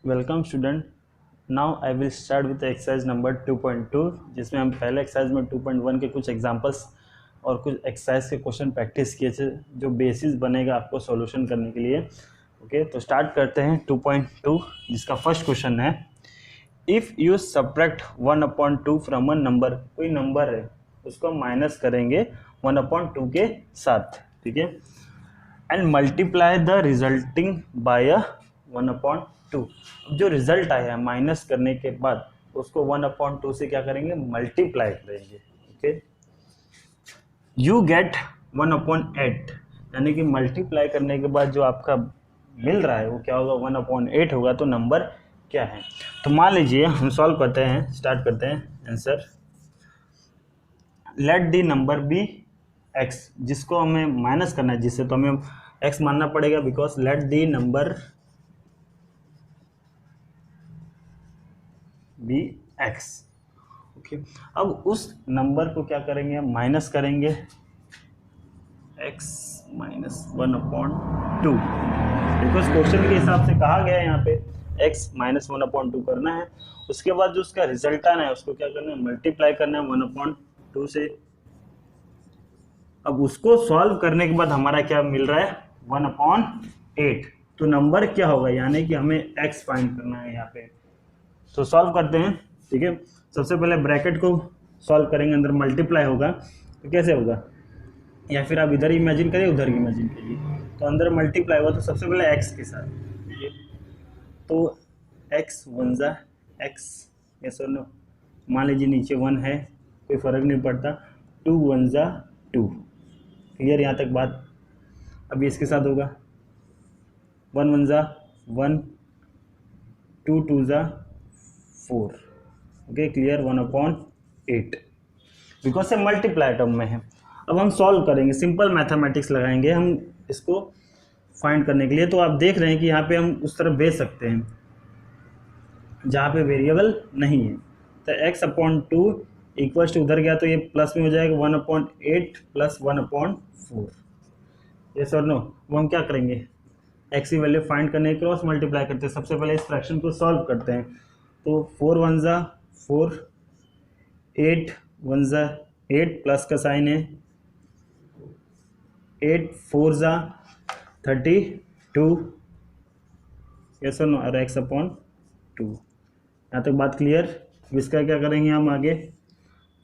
Welcome student. Now I will start with exercise number 2.2 जिसमें हम पहले एक्सरसाइज में 2.1 के कुछ एग्जांपल्स और कुछ एक्सरसाइज के क्वेश्चन प्रैक्टिस किए थे जो बेसिस बनेगा आपको सॉल्यूशन करने के लिए। ओके, तो स्टार्ट करते हैं 2.2 जिसका फर्स्ट क्वेश्चन है, if you subtract 1/2 from a number. कोई नंबर है उसको माइनस करेंगे 1/2 के साथ, ठीक है, and multiply the resulting by 1/2। जो रिजल्ट आया है माइनस करने के बाद उसको 1/2 से क्या करेंगे, मल्टीप्लाई करेंगे। ओके, यू गेट 1/8, यानी कि मल्टीप्लाई करने के बाद जो आपका मिल रहा है वो क्या होगा, 1/8 होगा। तो नंबर क्या है, तो मान लीजिए हम सॉल्व करते हैं, स्टार्ट करते हैं answer. Let the number be x, जिसको हमें माइनस करना है जिससे, तो हमें एक्स मानना पड़ेगा because let the number be x. Okay, अब उस नंबर को क्या करेंगे, हम माइनस करेंगे x माइनस 1/2, बिकॉज क्वेश्चन के हिसाब से कहा गया है यहाँ पे x माइनस 1/2 करना है। उसके बाद जो उसका रिजल्ट आना है उसको क्या करना है, मल्टीप्लाई करना है 1/2 से। अब उसको सॉल्व करने के बाद हमारा क्या मिल रहा है, 1/8। तो नंबर क्या होगा, यानी कि हमें x फाइंड करना है यहाँ पे। तो सॉल्व करते हैं, ठीक है। सबसे पहले ब्रैकेट को सॉल्व करेंगे, अंदर मल्टीप्लाई होगा तो कैसे होगा, या फिर आप इधर इमेजिन करिए उधर इमेजिन करिए। तो अंदर मल्टीप्लाई हुआ तो सबसे पहले x के साथ, ठीक है। तो x 1 जा x, यस और नो। मान लीजिए नीचे 1 है, कोई फर्क नहीं पड़ता। 2 1 जा 2, क्लियर यहाँ तक बात। अभी इसके साथ होगा 1 1 जा 1, 2 2 जा 4, ओके क्लियर, 1/8 बिकॉज से मल्टीप्लाई टर्म में है। अब हम सॉल्व करेंगे, सिंपल मैथमेटिक्स लगाएंगे हम इसको फाइंड करने के लिए। तो आप देख रहे हैं कि यहाँ पे हम उस तरफ भेज सकते हैं जहाँ पे वेरिएबल नहीं है। तो x/2 इक्वल्स टू, उधर गया तो ये प्लस में हो जाएगा 1/8 प्लस 1/4, यस और नो। वो हम क्या करेंगे, x की वैल्यू फाइंड करने के क्रॉस मल्टीप्लाई करते हैं। सबसे पहले इस फ्रैक्शन को सॉल्व करते हैं। तो 4 1 जा 4, 8 1 जा 8, प्लस का साइन है, 8 4 जा 32, यस और नो, और x/2। यहाँ तक बात क्लियर। इसका क्या करेंगे हम आगे,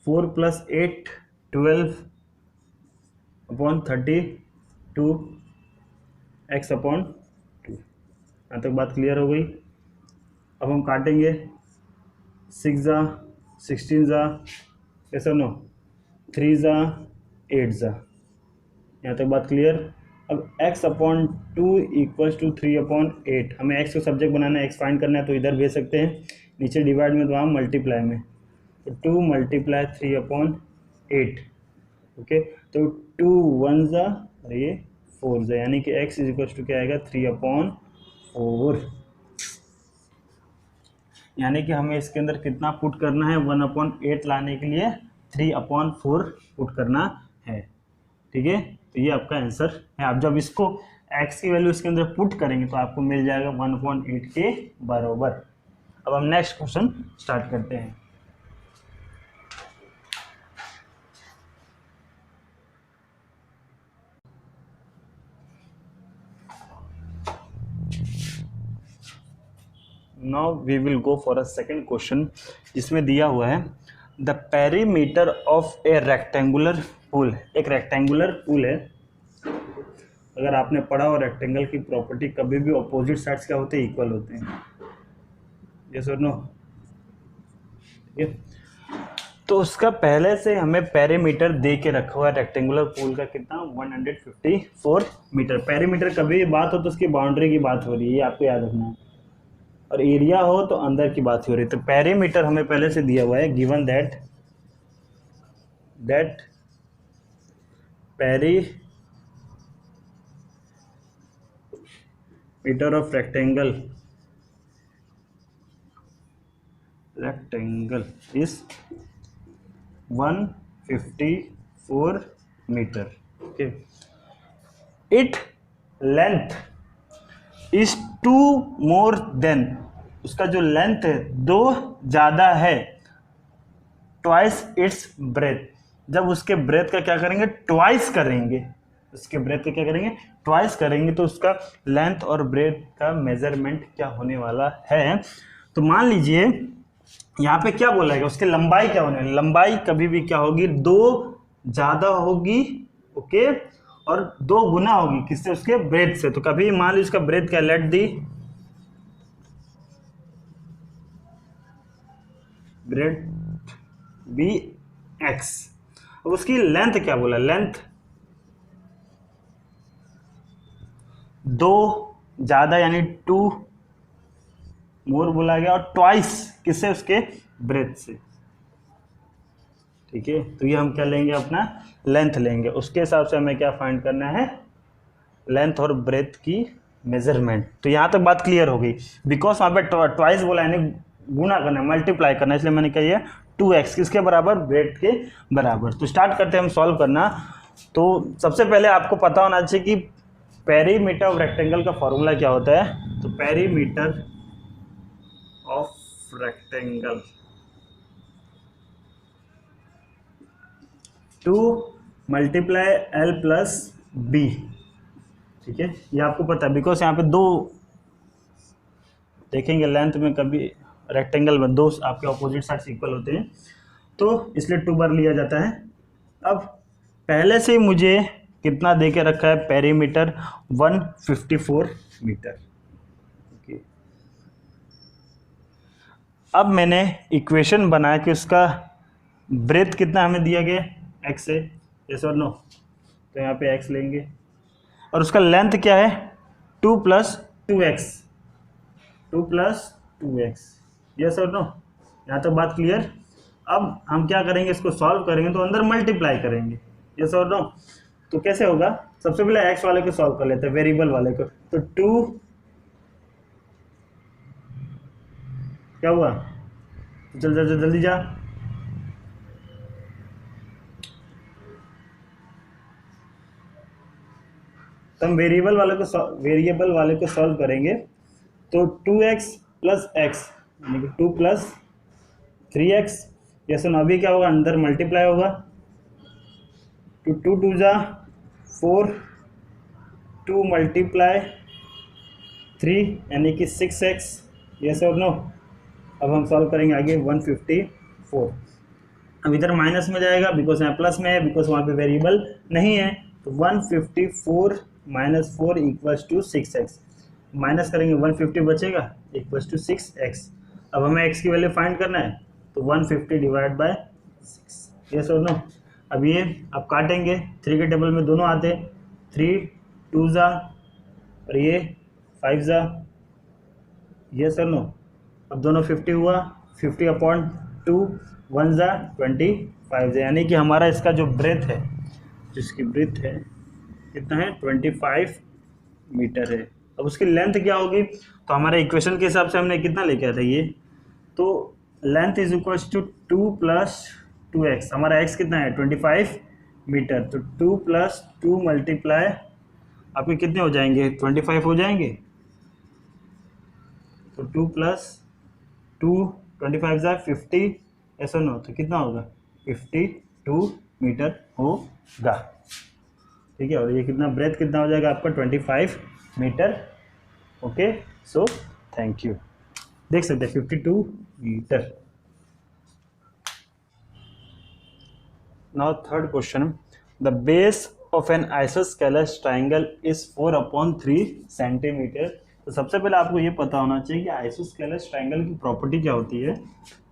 4 + 8 12/32 x/2। यहाँ तक बात क्लियर हो गई। अब हम काटेंगे, 6 जा 16 जा, यस और नो, 3 जा 8 जा। यहाँ तक बात क्लियर। अब x/2 इक्वल्स टू 3/8, हमें x को सब्जेक्ट बनाना है, x फाइंड करना है, तो इधर भेज सकते हैं, नीचे डिवाइड में तो वहाँ मल्टीप्लाई में। तो 2 × 3/8, ओके। तो 2 1 जा और ये 4 जा, यानी कि x इक्वल्स टू क्या आएगा, 3/4। यानी कि हमें इसके अंदर कितना पुट करना है, 1/8 लाने के लिए 3/4 पुट करना है, ठीक है। तो ये आपका आंसर है। आप जब इसको x की वैल्यू इसके अंदर पुट करेंगे तो आपको मिल जाएगा 1/8 के बराबर। अब हम नेक्स्ट क्वेश्चन स्टार्ट करते हैं। Now we will go for a second question, जिसमें दिया हुआ है the perimeter of a rectangular pool. एक रेक्टेंगुलर पूल है, अगर आपने पढ़ा हो रेक्टेंगल की प्रॉपर्टी, कभी भी अपोजिट साइड्स क्या होते हैं, इक्वल होते हैं, यस और नो, ठीक है। तो उसका पहले से हमें पेरीमीटर दे के रखा हुआ है रेक्टेंगुलर पूल का, कितना, 154 मीटर। पेरीमीटर कभी भी बात हो तो उसकी बाउंड्री की बात हो रही है, ये आपको याद रखना है, और एरिया हो तो अंदर की बात हो रही है। तो पेरीमीटर हमें पहले से दिया हुआ है, given that perimeter of rectangle is 154 metre, okay. It length is 2 more than उसका जो लेंथ है 2 ज़्यादा है ट्वाइस इट्स ब्रेथ, जब उसके ब्रेथ का क्या करेंगे ट्वाइस करेंगे, उसके ब्रेथ का क्या करेंगे ट्वाइस करेंगे, तो उसका लेंथ और ब्रेथ का मेजरमेंट क्या होने वाला है। तो मान लीजिए यहाँ पे क्या बोला है, उसकी लंबाई क्या होने वाली, लंबाई कभी भी क्या होगी 2 ज़्यादा होगी, ओके, और 2 गुना होगी किससे, उसके ब्रेथ से। तो कभी मान लीजिए उसका ब्रेथ क्या, let the breadth be x, अब उसकी लेंथ क्या बोला, लेंथ 2 ज़्यादा यानी 2 मोर बोला गया, और ट्वाइस किससे, उसके ब्रेथ से, ठीक है। तो ये हम क्या लेंगे, अपना लेंथ लेंगे, उसके हिसाब से हमें क्या फाइंड करना है, लेंथ और ब्रेथ की मेजरमेंट। तो यहाँ तक बात क्लियर हो गई, बिकॉज वहाँ पे ट्वाइस बोला यानी गुना करना, मल्टीप्लाई करना, इसलिए मैंने कही है 2x किसके बराबर, ब्रेथ के बराबर। तो स्टार्ट करते हैं हम सॉल्व करना। तो सबसे पहले आपको पता होना चाहिए कि पेरीमीटर ऑफ रेक्टेंगल का फॉर्मूला क्या होता है। तो perimeter of rectangle 2 multiply L plus B, ठीक है, ये आपको पता है बिकॉज यहाँ पे 2 देखेंगे, लेंथ में कभी रेक्टेंगल में 2 आपके ऑपोजिट साइड्स इक्वल होते हैं, तो इसलिए 2 बार लिया जाता है। अब पहले से ही मुझे कितना दे के रखा है, पेरीमीटर 154 मीटर, okay। अब मैंने इक्वेशन बनाया कि उसका ब्रेथ कितना हमें दिया गया x से, यस और नो, तो यहाँ पे x लेंगे, और उसका लेंथ क्या है 2 plus 2x, 2 plus 2x, yes और नो, यहाँ तक बात क्लियर। अब हम क्या करेंगे, इसको सॉल्व करेंगे तो अंदर मल्टीप्लाई करेंगे, यस और नो। तो कैसे होगा, सबसे पहले x वाले को सॉल्व कर लेते हैं, वेरिएबल वाले को। तो 2 क्या हुआ, चल जल्दी जा, तो हम वेरिएबल वाले को सॉल्व करेंगे। तो 2x प्लस x यानी कि 2 प्लस 3x, ये सुन अभी क्या होगा, अंदर मल्टीप्लाई होगा, तो 2 2 जा 4, 2 मल्टीप्लाई 3 यानी कि 6x, यस और नो। अब हम सॉल्व करेंगे आगे 154, अब इधर माइनस में जाएगा बिकॉज यहाँ प्लस में है, बिकॉज वहाँ पे वेरिएबल नहीं है। तो 154 minus 4 equals to 6x, minus करेंगे 150 बचेगा इक्वल्स टू 6x। अब हमें x की वैल्यू फाइंड करना है, तो 150 डिवाइड बाय 6, यस और नो। अब ये अब काटेंगे, 3 के टेबल में दोनों आते, 3 2 जा और ये 5 जा, यस और नो। अब दोनों 50 हुआ, 50 अपॉन 2 1 जा 25 जा, यानी कि हमारा इसका जो ब्रेथ है, जिसकी ब्रेथ है कितना है 25 मीटर है। अब उसकी लेंथ क्या होगी, तो हमारे इक्वेशन के हिसाब से हमने कितना लेके आया था ये, तो length is equals to 2 plus 2x, हमारा x कितना है 25 मीटर, तो 2 प्लस 2 मल्टीप्लाई आपके कितने हो जाएंगे 25 हो जाएंगे, तो 2 प्लस 2 25 जा 50, ऐसा नो, तो कितना होगा 52 मीटर होगा, ठीक है। और ये कितना ब्रेथ कितना हो जाएगा आपका 25 metre, okay. So thank you, देख सकते हैं 52 metre. Now third question, the base of an isosceles triangle is 4/3 centimetre. तो सबसे पहले आपको ये पता होना चाहिए कि आइसोस्केलस ट्राइंगल की प्रॉपर्टी क्या होती है।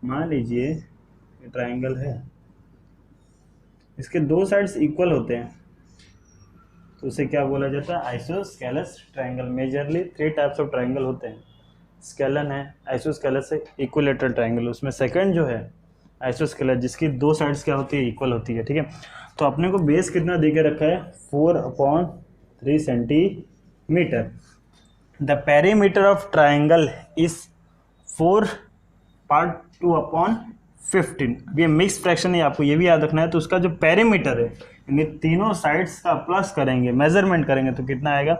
मान लीजिए ये ट्राइंगल है, इसके 2 साइड्स इक्वल होते हैं, तो उसे क्या बोला जाता है isosceles triangle. Majorly 3 types of triangle होते हैं, स्केलन है, आइसोस्केलस है, इक्विलेटरल ट्राइंगल। उसमें सेकंड जो है आइसोस्केलस, जिसकी 2 साइड्स क्या होती है इक्वल होती है, ठीक है। तो अपने को बेस कितना दे के रखा है 4/3 centimetre. The perimeter of triangle is 4/2/15। ये मिक्स फ्रैक्शन है, आपको ये भी याद रखना है। तो उसका जो पेरीमीटर है यानी तीनों साइड्स का प्लस करेंगे, मेजरमेंट करेंगे, तो कितना आएगा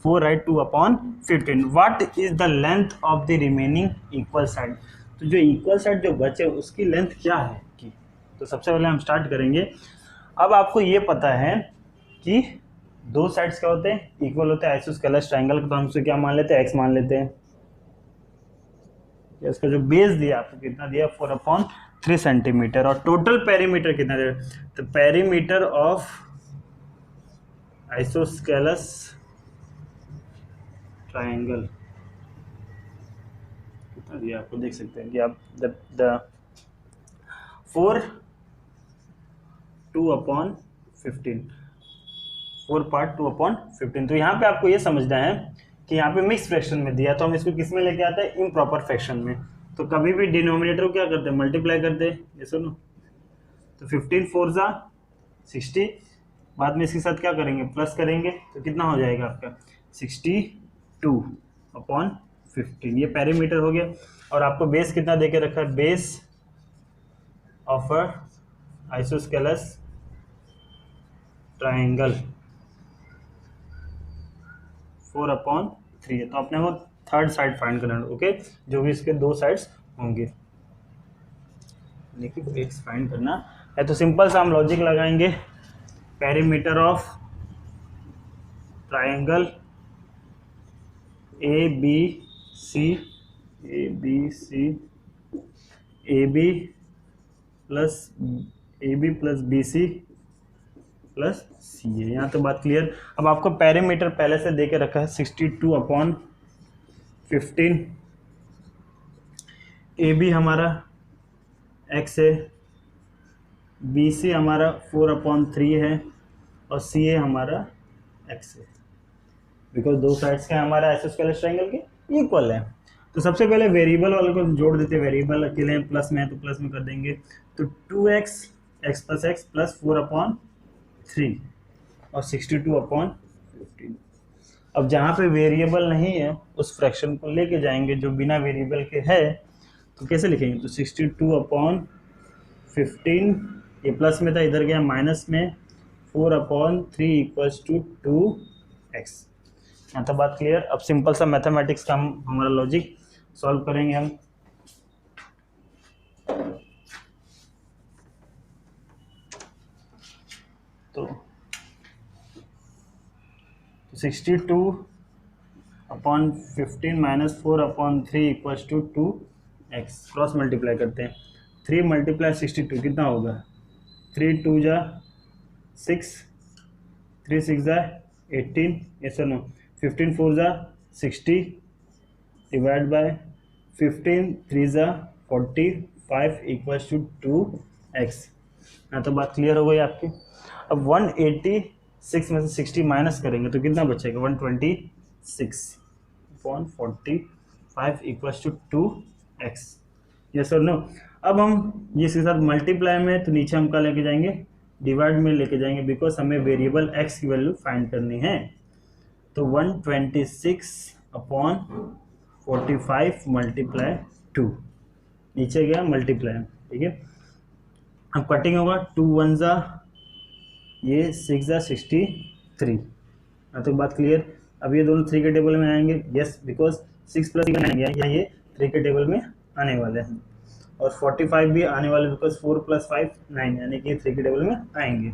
4 right 2/15। What is the length of the remaining equal side. तो जो इक्वल साइड जो बचे उसकी लेंथ क्या है कि, तो सबसे पहले हम स्टार्ट करेंगे। अब आपको ये पता है कि दो साइड्स क्या होते हैं, इक्वल होते हैं आइसोस्केलस ट्रायंगल का, तो हम उसे क्या मान लेते हैं, x मान लेते हैं। इसका जो बेस दिया आपको कितना दिया, 4/3 सेंटीमीटर, और टोटल पेरीमीटर कितना दिया, तो पेरीमीटर ऑफ आइसोस्केलस ट्रायंगल कितना दिया आपको, देख सकते हैं कि आप द 4 2/15, 4 पार्ट 2/15। तो यहाँ पे आपको ये समझना है कि यहाँ पे मिक्स फ्रैक्शन में दिया, तो हम इसको किस में लेके आते हैं, इम्प्रॉपर फ्रैक्शन में। तो कभी भी डिनोमिनेटर को क्या करते हैं, मल्टीप्लाई करते हैं, ये सुनो। तो 15 4 जा 60, बाद में इसके साथ क्या करेंगे, प्लस करेंगे, तो कितना हो जाएगा आपका 62/15। ये पेरीमीटर हो गया। और आपको बेस कितना देके रखा है, base of a isosceles triangle 4/3 है। तो अपने को थर्ड साइड फाइंड करना है, ओके, जो भी इसके दो साइड्स होंगे, लेकिन एक फाइंड करना है। तो सिंपल सा हम लॉजिक लगाएंगे, perimeter of triangle A B C A B plus B C plus C है। यहाँ तो बात क्लियर। अब आपको पेरीमीटर पहले से देके रखा है 62/15। ए बी हमारा x है, बी सी हमारा 4/3 है, और सी ए हमारा x है, बिकॉज दो साइड्स के हमारा आइसोस्केलस ट्रायंगल के इक्वल है। तो सबसे पहले वेरिएबल वाले को जोड़ देते हैं, वेरिएबल अकेले प्लस में है तो प्लस में कर देंगे। तो 2x x plus x plus 4/3 और 62/15। अब जहाँ पे वेरिएबल नहीं है उस फ्रैक्शन को लेके जाएंगे जो बिना वेरिएबल के है, तो कैसे लिखेंगे, तो 62/15, ये प्लस में था इधर गया माइनस में, 4/3 इक्वल्स टू 2x। यहाँ तो बात क्लियर। अब सिंपल सा मैथमेटिक्स का हम हमारा लॉजिक सॉल्व करेंगे हम। तो 62/15 minus 4/3 equals to 2x, cross multiply करते हैं। 3 × 62 कितना होगा, 3 2 जा 6, 3 6 जा 18, yes or no, 15 4 जा 60 डिवाइड बाय 15 3 जा 45 इक्वल्स टू 2x। यहाँ तो बात क्लियर हो गई आपकी। अब 186 में से 60 माइनस करेंगे तो कितना बचेगा, 126/45 इक्वल्स टू 2x, यस और नो। अब हम ये इसके साथ मल्टीप्लाई में, तो नीचे हम क्या लेके जाएंगे, डिवाइड में लेके जाएंगे, बिकॉज हमें वेरिएबल x की वैल्यू फाइंड करनी है। तो 126/45 मल्टीप्लाई 2, नीचे गया मल्टीप्लाई, ठीक है। अब कटिंग होगा, 2 1 जा ये 6 जा 63। तो बात क्लियर। अब ये दोनों 3 के टेबल में आएंगे, यस, बिकॉज 6 प्लस आएंगे, ये 3 के टेबल में आने वाले हैं, और 45 भी आने वाले, बिकॉज 4 + 5 9, यानी कि 3 के टेबल में आएंगे।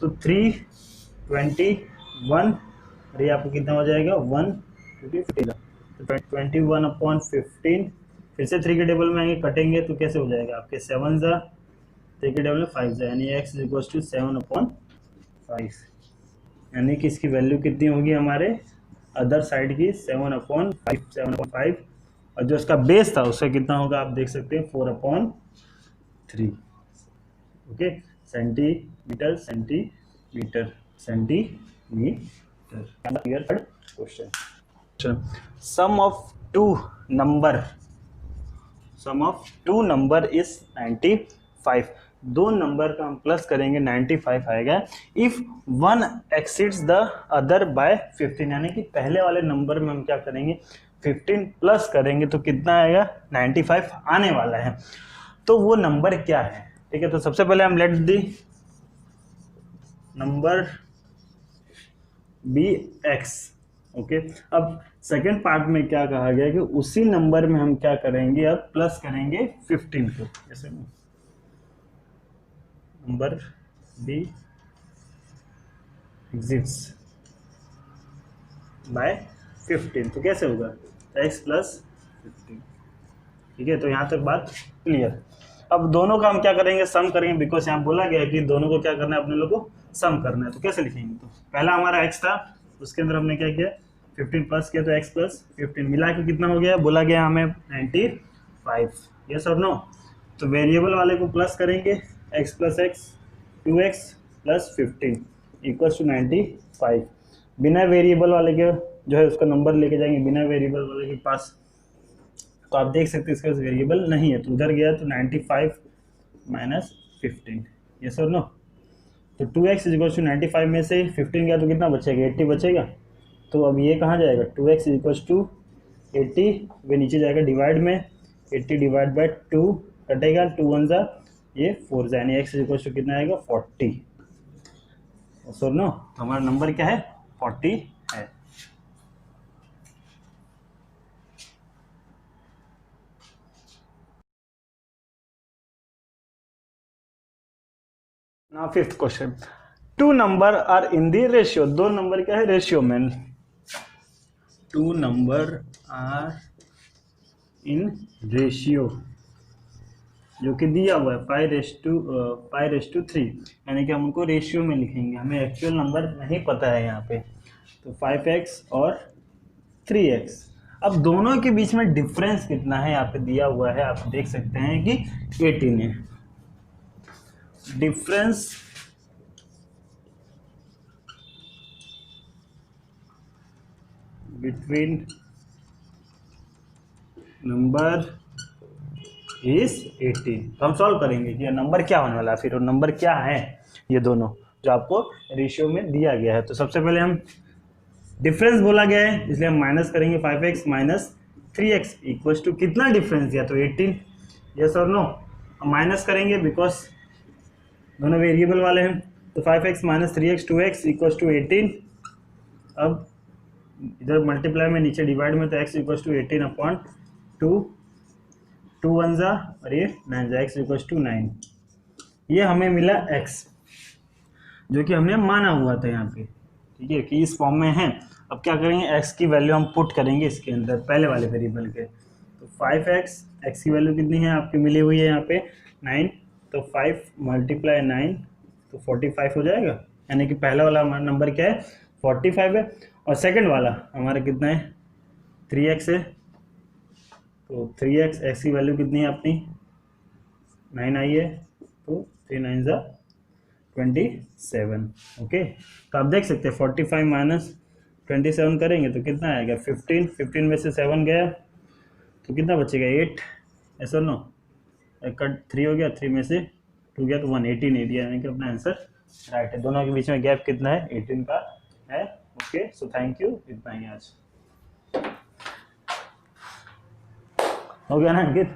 तो 321, और ये आपको कितना हो जाएगा, 150। तो 21/15 फिर से 3 के टेबल में आएंगे, कटेंगे तो कैसे हो जाएगा आपके 7 जा 3 के टेबल में 5 जा, यानी x = 7/5, यानी कि इसकी वैल्यू कितनी होगी हमारे अदर साइड की, 7/5, और जो उसका बेस था उसका कितना होगा आप देख सकते हैं, 4/3, okay, centimetre centimetre centimetre. Clear. Third question, sum of two number is 95। दो नंबर का हम प्लस करेंगे 95 आएगा। If one exceeds the other by 15, यानी कि पहले वाले नंबर में हम क्या करेंगे, 15 प्लस करेंगे तो कितना आएगा, 95 आने वाला है। तो वो नंबर क्या है, ठीक है। तो सबसे पहले हम let the number be x, okay. अब सेकंड पार्ट में क्या कहा गया कि उसी नंबर में हम क्या करेंगे, अब प्लस करेंगे 15 को, जैसे नंबर बी एग्जिट्स बाय 15, तो कैसे होगा x प्लस 15। ठीक है, तो यहाँ तक बात क्लियर। अब दोनों का हम क्या करेंगे, सम करेंगे, बिकॉज यहाँ बोला गया है कि दोनों को क्या करना है, अपने लोग को सम करना है। तो कैसे लिखेंगे, तो पहला हमारा x था, उसके अंदर हमने क्या किया 15 प्लस किया, तो x प्लस 15 मिला के कितना हो गया, बोला गया हमें 95, यस और नो। तो वेरिएबल वाले को प्लस करेंगे, x plus x 2x plus 15 equals to 95। बिना वेरिएबल वाले के जो है उसका नंबर लेके जाएंगे बिना वेरिएबल वाले के पास, तो आप देख सकते हैं इसका वेरिएबल नहीं है, तो उधर गया तो 95 माइनस 15, यस और नो। तो 2x इज इक्वल टू 95 में से 15 गया तो कितना बचेगा, 80 बचेगा। तो अब ये कहाँ जाएगा, 2x इज इक्वल टू 80, वे नीचे जाएगा डिवाइड में, 80 डिवाइड बाई 2 कटेगा, 2 1 जा ये 4 जा, यानी x इज इक्वल टू कितना आएगा 40, यस और नो। तो हमारा नंबर क्या है 40 है। Now fifth question, two number are in the ratio, दो नंबर क्या है रेशियो में, two number are in ratio जो कि दिया हुआ है 5:3, यानी कि हम उनको रेशियो में लिखेंगे, हमें एक्चुअल नंबर नहीं पता है यहाँ पे। तो 5x और 3x, अब दोनों के बीच में डिफरेंस कितना है यहाँ पे दिया हुआ है, आप देख सकते हैं कि 18 है। डिफरेंस बिटवीन नंबर इज 18, तो हम सॉल्व करेंगे कि नंबर क्या होने वाला है, फिर नंबर क्या है ये दोनों जो आपको रेशियो में दिया गया है। तो सबसे पहले हम डिफरेंस बोला गया है इसलिए हम माइनस करेंगे, 5x minus 3x equals to कितना डिफरेंस दिया, तो 18, यस और नो। हम माइनस करेंगे बिकॉज दोनों वेरिएबल वाले हैं, तो 5x minus 3x 2x equals to 18। अब इधर मल्टीप्लाई में नीचे डिवाइड में, तो x इक्वल्स टू 18 अपॉन 2, 2 1 जा और ये 9 जा, x इक्वल्स टू 9। ये हमें मिला x जो कि हमने माना हुआ था यहाँ पे, ठीक है कि इस फॉर्म में है। अब क्या करेंगे, x की वैल्यू हम पुट करेंगे इसके अंदर पहले वाले वेरिएबल के। तो 5x, x की वैल्यू कितनी है आपकी मिली हुई है यहाँ पे 9, तो 5 मल्टीप्लाई 9 तो 45 हो जाएगा, यानी कि पहला वाला हमारा नंबर क्या है 45 है, और सेकंड वाला हमारा कितना है 3x है। तो 3x, x की वैल्यू कितनी है अपनी 9 आई है, तो 3 9 जा 27, ओके। तो आप देख सकते हैं 45 माइनस 27 करेंगे तो कितना आएगा 15, 15 में से 7 गया तो कितना बचेगा 8, ऐसा नो, कट 3 हो गया, 3 में से 2 गया तो 118 एरिया, यानी कि अपना आंसर राइट है। दोनों के बीच में गैप कितना है 18 का है, ओके। सो थैंक यू, इतना ही आज हो गया ना अंकित।